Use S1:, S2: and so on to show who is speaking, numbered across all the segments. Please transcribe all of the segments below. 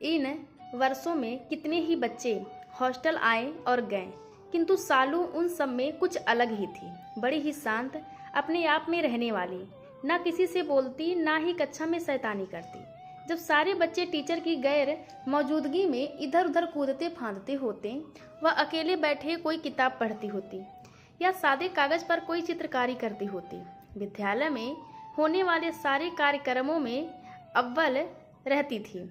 S1: इन वर्षों में कितने ही बच्चे हॉस्टल आए और गए, किंतु सालू उन सब में कुछ अलग ही थी। बड़ी ही शांत, अपने आप में रहने वाली, ना किसी से बोलती, ना ही कक्षा में शैतानी करती। जब सारे बच्चे टीचर की गैर मौजूदगी में इधर उधर कूदते फांदते होते, वह अकेले बैठे कोई किताब पढ़ती होती या सादे कागज पर कोई चित्रकारी करती होती। विद्यालय में होने वाले सारे कार्यक्रमों में अव्वल रहती थी।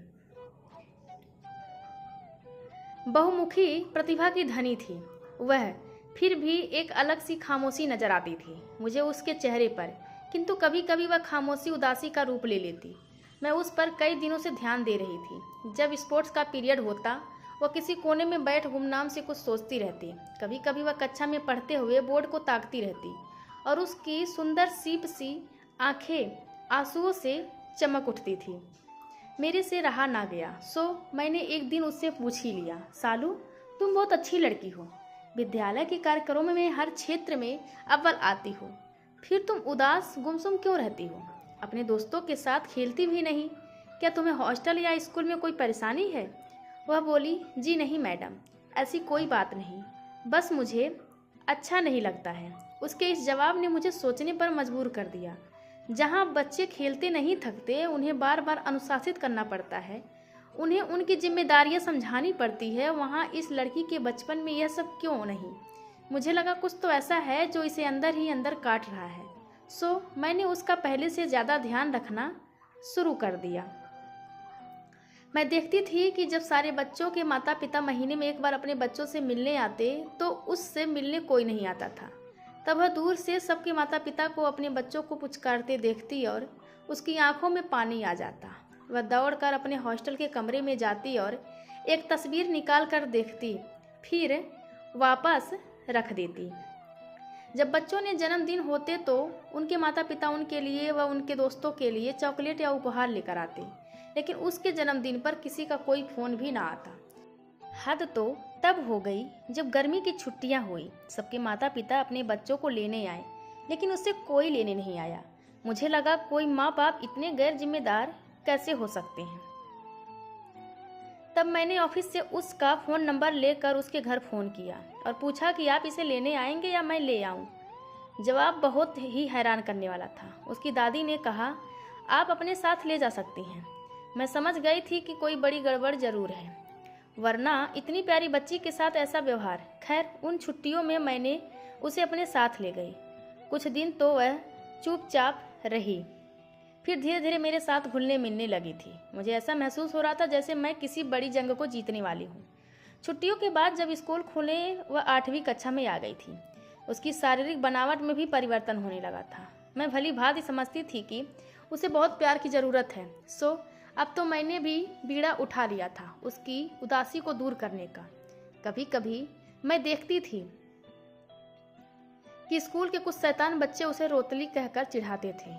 S1: बहुमुखी प्रतिभा की धनी थी वह, फिर भी एक अलग सी खामोशी नजर आती थी मुझे उसके चेहरे पर, किंतु कभी कभी वह खामोशी उदासी का रूप ले लेती। मैं उस पर कई दिनों से ध्यान दे रही थी। जब स्पोर्ट्स का पीरियड होता, वह किसी कोने में बैठ गुमनाम से कुछ सोचती रहती। कभी कभी वह कक्षा में पढ़ते हुए बोर्ड को ताकती रहती और उसकी सुंदर सीप सी आंखें आंसुओं से चमक उठती थी। मेरे से रहा ना गया, सो मैंने एक दिन उससे पूछ ही लिया, सालू, तुम बहुत अच्छी लड़की हो, विद्यालय के कार्यक्रमों में हर क्षेत्र में अव्वल आती हो, फिर तुम उदास गुमसुम क्यों रहती हो? अपने दोस्तों के साथ खेलती भी नहीं? क्या तुम्हें हॉस्टल या स्कूल में कोई परेशानी है? वह बोली, जी नहीं मैडम, ऐसी कोई बात नहीं, बस मुझे अच्छा नहीं लगता है। उसके इस जवाब ने मुझे सोचने पर मजबूर कर दिया। जहाँ बच्चे खेलते नहीं थकते, उन्हें बार बार अनुशासित करना पड़ता है, उन्हें उनकी जिम्मेदारियां समझानी पड़ती है, वहाँ इस लड़की के बचपन में यह सब क्यों नहीं? मुझे लगा कुछ तो ऐसा है जो इसे अंदर ही अंदर काट रहा है। सो मैंने उसका पहले से ज़्यादा ध्यान रखना शुरू कर दिया। मैं देखती थी कि जब सारे बच्चों के माता पिता महीने में एक बार अपने बच्चों से मिलने आते, तो उससे मिलने कोई नहीं आता था। तब वह दूर से सबके माता पिता को अपने बच्चों को पुचकारते देखती और उसकी आंखों में पानी आ जाता। वह दौड़कर अपने हॉस्टल के कमरे में जाती और एक तस्वीर निकाल कर देखती, फिर वापस रख देती। जब बच्चों ने जन्मदिन होते तो उनके माता पिता उनके लिए व उनके दोस्तों के लिए चॉकलेट या उपहार लेकर आते, लेकिन उसके जन्मदिन पर किसी का कोई फ़ोन भी ना आता। हद तो तब हो गई जब गर्मी की छुट्टियां हुई। सबके माता पिता अपने बच्चों को लेने आए, लेकिन उससे कोई लेने नहीं आया। मुझे लगा कोई माँ बाप इतने गैर जिम्मेदार कैसे हो सकते हैं। तब मैंने ऑफिस से उसका फ़ोन नंबर लेकर उसके घर फ़ोन किया और पूछा कि आप इसे लेने आएंगे या मैं ले आऊं। जवाब बहुत ही हैरान करने वाला था। उसकी दादी ने कहा, आप अपने साथ ले जा सकती हैं। मैं समझ गई थी कि कोई बड़ी गड़बड़ जरूर है, वरना इतनी प्यारी बच्ची के साथ ऐसा व्यवहार। खैर, उन छुट्टियों में मैंने उसे अपने साथ ले गई। कुछ दिन तो वह चुपचाप रही, फिर धीरे धीरे मेरे साथ घुलने मिलने लगी थी। मुझे ऐसा महसूस हो रहा था जैसे मैं किसी बड़ी जंग को जीतने वाली हूँ। छुट्टियों के बाद जब स्कूल खुले, वह 8वीं कक्षा में आ गई थी। उसकी शारीरिक बनावट में भी परिवर्तन होने लगा था। मैं भली भांति समझती थी कि उसे बहुत प्यार की ज़रूरत है। सो अब तो मैंने भी बीड़ा उठा लिया था उसकी उदासी को दूर करने का। कभी कभी मैं देखती थी कि स्कूल के कुछ शैतान बच्चे उसे रोतली कहकर चिढ़ाते थे।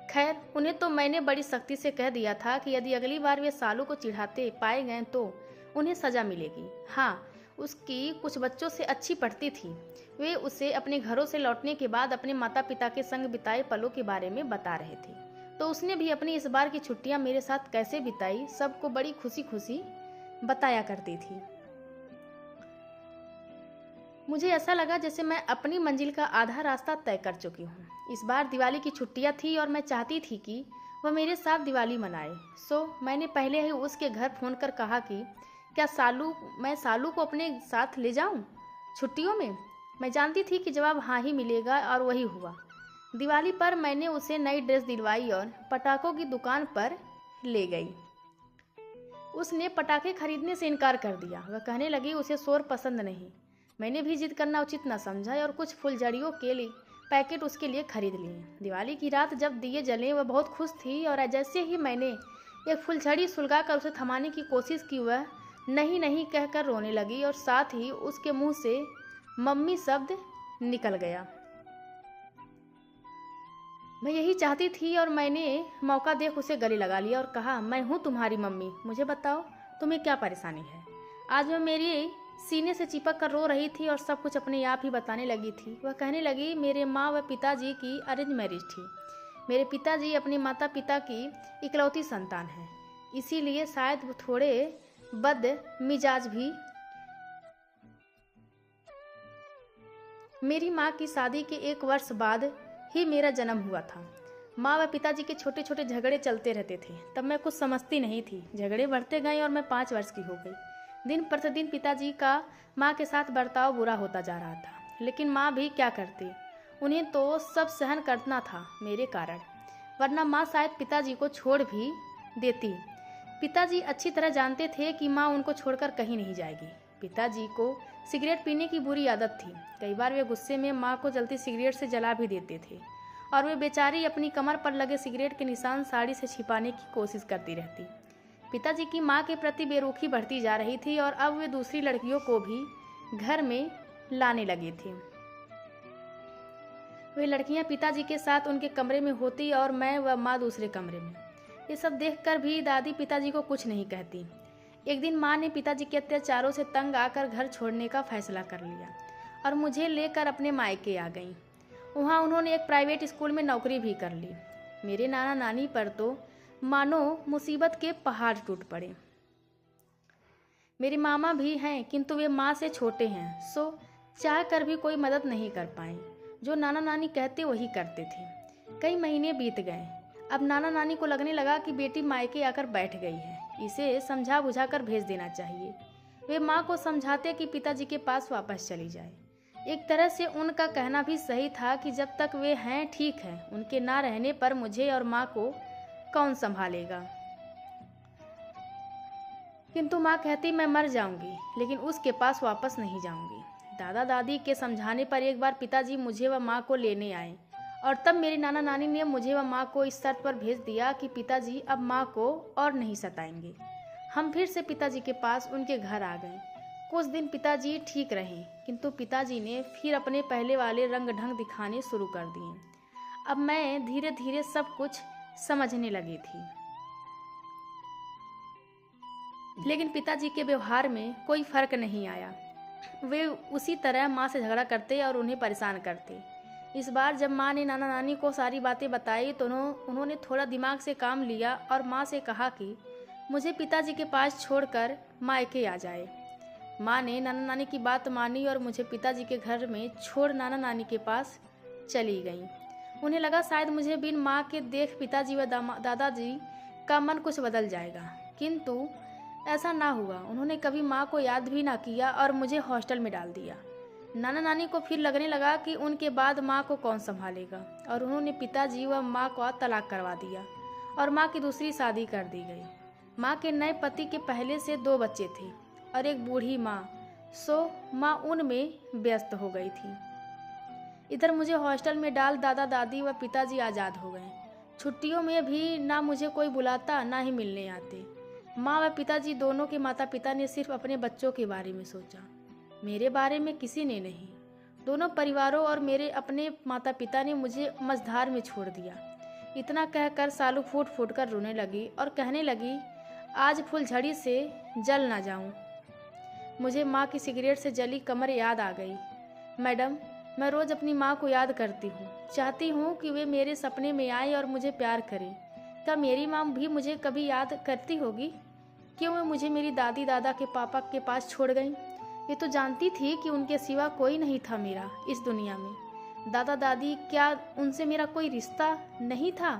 S1: खैर, उन्हें तो मैंने बड़ी सख्ती से कह दिया था कि यदि अगली बार वे सालू को चिढ़ाते पाए गए तो उन्हें सजा मिलेगी। हाँ, उसकी कुछ बच्चों से अच्छी पड़ती थी। वे उसे अपने घरों से लौटने के बाद अपने माता पिता के संग बिताए पलों के बारे में बता रहे थे, तो उसने भी अपनी इस बार की छुट्टियां मेरे साथ कैसे बिताई सबको बड़ी खुशी खुशी बताया करती थी। मुझे ऐसा लगा जैसे मैं अपनी मंजिल का आधा रास्ता तय कर चुकी हूँ। इस बार दिवाली की छुट्टियां थी और मैं चाहती थी कि वह मेरे साथ दिवाली मनाए। सो मैंने पहले ही उसके घर फ़ोन कर कहा कि क्या मैं सालू को अपने साथ ले जाऊँ छुट्टियों में। मैं जानती थी कि जवाब हाँ ही मिलेगा, और वही हुआ। दिवाली पर मैंने उसे नई ड्रेस दिलवाई और पटाखों की दुकान पर ले गई। उसने पटाखे खरीदने से इनकार कर दिया। वह कहने लगी उसे शोर पसंद नहीं। मैंने भी जिद करना उचित न समझा और कुछ फुलझड़ियों के लिए पैकेट उसके लिए खरीद लिए। दिवाली की रात जब दिए जले, वह बहुत खुश थी, और जैसे ही मैंने एक फुलझड़ी सुलगा कर उसे थमाने की कोशिश की, वह नहीं नहीं कहकर रोने लगी और साथ ही उसके मुंह से मम्मी शब्द निकल गया। मैं यही चाहती थी और मैंने मौका देख उसे गले लगा लिया और कहा, मैं हूँ तुम्हारी मम्मी, मुझे बताओ तुम्हें क्या परेशानी है। आज वह मेरी सीने से चिपक कर रो रही थी और सब कुछ अपने आप ही बताने लगी थी। वह कहने लगी, मेरे माँ व पिताजी की अरेंज मैरिज थी। मेरे पिताजी अपने माता पिता की इकलौती संतान हैं। इसीलिए शायद वो थोड़े बदमिजाज भी। मेरी माँ की शादी के 1 वर्ष बाद ही मेरा जन्म हुआ था। माँ व पिताजी के छोटे छोटे झगड़े चलते रहते थे। तब मैं कुछ समझती नहीं थी। झगड़े बढ़ते गए और मैं 5 वर्ष की हो गई। दिन प्रतिदिन पिताजी का माँ के साथ बर्ताव बुरा होता जा रहा था, लेकिन माँ भी क्या करती, उन्हें तो सब सहन करना था मेरे कारण, वरना माँ शायद पिताजी को छोड़ भी देती। पिताजी अच्छी तरह जानते थे कि माँ उनको छोड़कर कहीं नहीं जाएगी। पिताजी को सिगरेट पीने की बुरी आदत थी। कई बार वे गुस्से में माँ को जलती सिगरेट से जला भी देते थे और वे बेचारी अपनी कमर पर लगे सिगरेट के निशान साड़ी से छिपाने की कोशिश करती रहती। पिताजी की माँ के प्रति बेरुखी बढ़ती जा रही थी और अब वे दूसरी लड़कियों को भी घर में लाने लगे थे। वे लड़कियां पिताजी के साथ उनके कमरे में होती और मैं व माँ दूसरे कमरे में। ये सब देखकर भी दादी पिताजी को कुछ नहीं कहती। एक दिन माँ ने पिताजी के अत्याचारों से तंग आकर घर छोड़ने का फैसला कर लिया और मुझे लेकर अपने मायके आ गईं। वहाँ उन्होंने एक प्राइवेट स्कूल में नौकरी भी कर ली। मेरे नाना नानी पर तो मानो मुसीबत के पहाड़ टूट पड़े। मेरे मामा भी हैं, किंतु वे माँ से छोटे हैं, सो चाह कर भी कोई मदद नहीं कर पाए। जो नाना नानी कहते वही करते थे। कई महीने बीत गए। अब नाना नानी को लगने लगा कि बेटी मायके आकर बैठ गई है, इसे समझा बुझा कर भेज देना चाहिए। वे माँ को समझाते कि पिताजी के पास वापस चली जाए। एक तरह से उनका कहना भी सही था कि जब तक वे हैं ठीक है, उनके ना रहने पर मुझे और माँ को कौन संभालेगा। किंतु माँ कहती मैं मर जाऊंगी, लेकिन उसके पास वापस नहीं जाऊंगी। दादा दादी के समझाने पर एक बार पिताजी मुझे व माँ को लेने आए और तब मेरी नाना नानी ने मुझे व माँ को इस शर्त पर भेज दिया कि पिताजी अब माँ को और नहीं सताएंगे। हम फिर से पिताजी के पास उनके घर आ गए। कुछ दिन पिताजी ठीक रहे, किंतु पिताजी ने फिर अपने पहले वाले रंग ढंग दिखाने शुरू कर दिए। अब मैं धीरे धीरे सब कुछ समझने लगी थी, लेकिन पिताजी के व्यवहार में कोई फर्क नहीं आया। वे उसी तरह माँ से झगड़ा करते और उन्हें परेशान करते। इस बार जब माँ ने नाना नानी को सारी बातें बताई तो उन्होंने थोड़ा दिमाग से काम लिया और माँ से कहा कि मुझे पिताजी के पास छोड़कर मायके आ जाए। माँ ने नाना नानी की बात मानी और मुझे पिताजी के घर में छोड़ नाना नानी के पास चली गई। उन्हें लगा शायद मुझे बिन माँ के देख पिताजी व दादाजी का मन कुछ बदल जाएगा, किंतु ऐसा ना हुआ। उन्होंने कभी माँ को याद भी ना किया और मुझे हॉस्टल में डाल दिया। नाना नानी को फिर लगने लगा कि उनके बाद माँ को कौन संभालेगा और उन्होंने पिताजी व माँ को तलाक करवा दिया और माँ की दूसरी शादी कर दी गई। माँ के नए पति के पहले से 2 बच्चे थे और एक बूढ़ी माँ, सो माँ उनमें व्यस्त हो गई थी। इधर मुझे हॉस्टल में डाल दादा दादी व पिताजी आज़ाद हो गए। छुट्टियों में भी ना मुझे कोई बुलाता ना ही मिलने आते। माँ व पिताजी दोनों के माता पिता ने सिर्फ अपने बच्चों के बारे में सोचा, मेरे बारे में किसी ने नहीं। दोनों परिवारों और मेरे अपने माता पिता ने मुझे मझधार में छोड़ दिया। इतना कहकर सालू फूट फूट कर रोने लगी और कहने लगी, आज फुलझड़ी से जल ना जाऊं। मुझे माँ की सिगरेट से जली कमर याद आ गई। मैडम, मैं रोज़ अपनी माँ को याद करती हूँ, चाहती हूँ कि वे मेरे सपने में आए और मुझे प्यार करें। क्या मेरी माँ भी मुझे कभी याद करती होगी? क्यों वे मुझे मेरी दादी दादा के पापा के पास छोड़ गईं? ये तो जानती थी कि उनके सिवा कोई नहीं था मेरा इस दुनिया में। दादा दादी, क्या उनसे मेरा कोई रिश्ता नहीं था?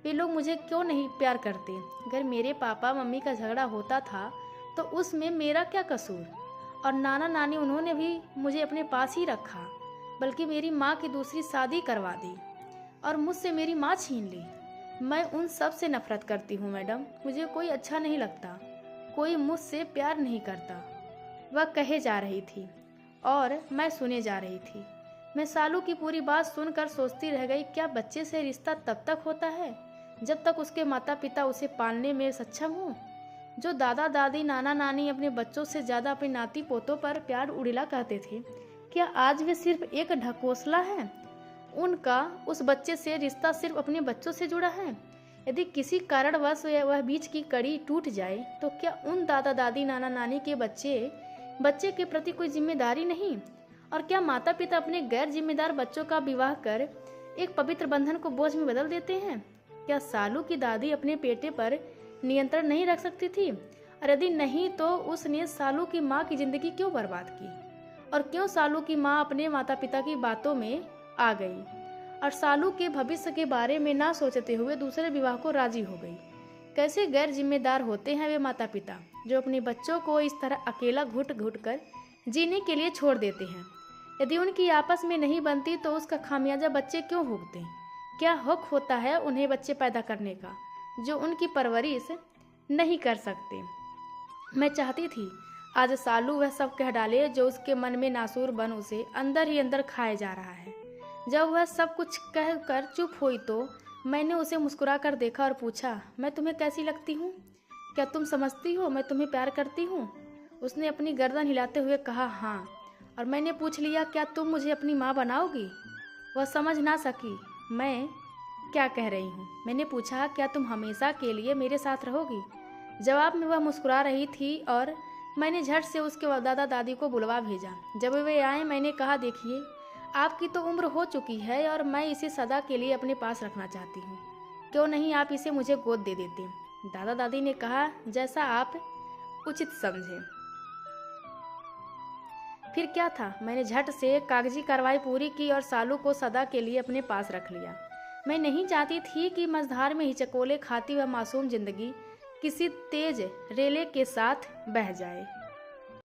S1: वे लोग मुझे क्यों नहीं प्यार करते? अगर मेरे पापा मम्मी का झगड़ा होता था तो उसमें मेरा क्या कसूर? और नाना नानी, उन्होंने भी मुझे अपने पास ही रखा, बल्कि मेरी माँ की दूसरी शादी करवा दी और मुझसे मेरी माँ छीन ली। मैं उन सब से नफरत करती हूँ मैडम। मुझे कोई अच्छा नहीं लगता, कोई मुझसे प्यार नहीं करता। वह कहे जा रही थी और मैं सुने जा रही थी। मैं सालू की पूरी बात सुनकर सोचती रह गई, क्या बच्चे से रिश्ता तब तक होता है जब तक उसके माता पिता उसे पालने में सक्षम हों? जो दादा दादी नाना नानी अपने बच्चों से ज़्यादा अपने नाती पोतों पर प्यार उड़ेला करते थे, क्या आज वे सिर्फ एक ढकोसला है? उनका उस बच्चे से रिश्ता सिर्फ अपने बच्चों से जुड़ा है। यदि किसी कारणवश वह बीच की कड़ी टूट जाए तो क्या उन दादा दादी नाना नानी के बच्चे के प्रति कोई जिम्मेदारी नहीं? और क्या माता पिता अपने गैर जिम्मेदार बच्चों का विवाह कर एक पवित्र बंधन को बोझ में बदल देते हैं? क्या सालू की दादी अपने बेटे पर नियंत्रण नहीं रख सकती थी? और यदि नहीं तो उसने सालू की माँ की जिंदगी क्यों बर्बाद की? और क्यों सालू की माँ अपने माता पिता की बातों में आ गई और सालू के भविष्य के बारे में ना सोचते हुए दूसरे विवाह को राजी हो गई? कैसे गैर जिम्मेदार होते हैं वे माता पिता जो अपने बच्चों को इस तरह अकेला घुट घुट कर जीने के लिए छोड़ देते हैं। यदि उनकी आपस में नहीं बनती तो उसका खामियाजा बच्चे क्यों भुगते? क्या हक होता है उन्हें बच्चे पैदा करने का जो उनकी परवरिश नहीं कर सकते? मैं चाहती थी आज सालू वह सब कह डाले जो उसके मन में नासूर बन उसे अंदर ही अंदर खाए जा रहा है। जब वह सब कुछ कह कर चुप हुई तो मैंने उसे मुस्कुरा कर देखा और पूछा, मैं तुम्हें कैसी लगती हूँ? क्या तुम समझती हो मैं तुम्हें प्यार करती हूँ? उसने अपनी गर्दन हिलाते हुए कहा, हाँ। और मैंने पूछ लिया, क्या तुम मुझे अपनी माँ बनाओगी? वह समझ ना सकी मैं क्या कह रही हूँ। मैंने पूछा, क्या तुम हमेशा के लिए मेरे साथ रहोगी? जवाब में वह मुस्कुरा रही थी और मैंने झट से उसके दादा दादी को बुलवा भेजा। जब वे आए मैंने कहा, देखिए आपकी तो उम्र हो चुकी है और मैं इसे सदा के लिए अपने पास रखना चाहती हूँ। क्यों नहीं आप इसे मुझे गोद दे देते? दादा दादी ने कहा, जैसा आप उचित समझें। फिर क्या था, मैंने झट से कागजी कार्रवाई पूरी की और सालू को सदा के लिए अपने पास रख लिया। मैं नहीं चाहती थी कि मझधार में हिचकोले खाती वह मासूम जिंदगी किसी तेज रेले के साथ बह जाए।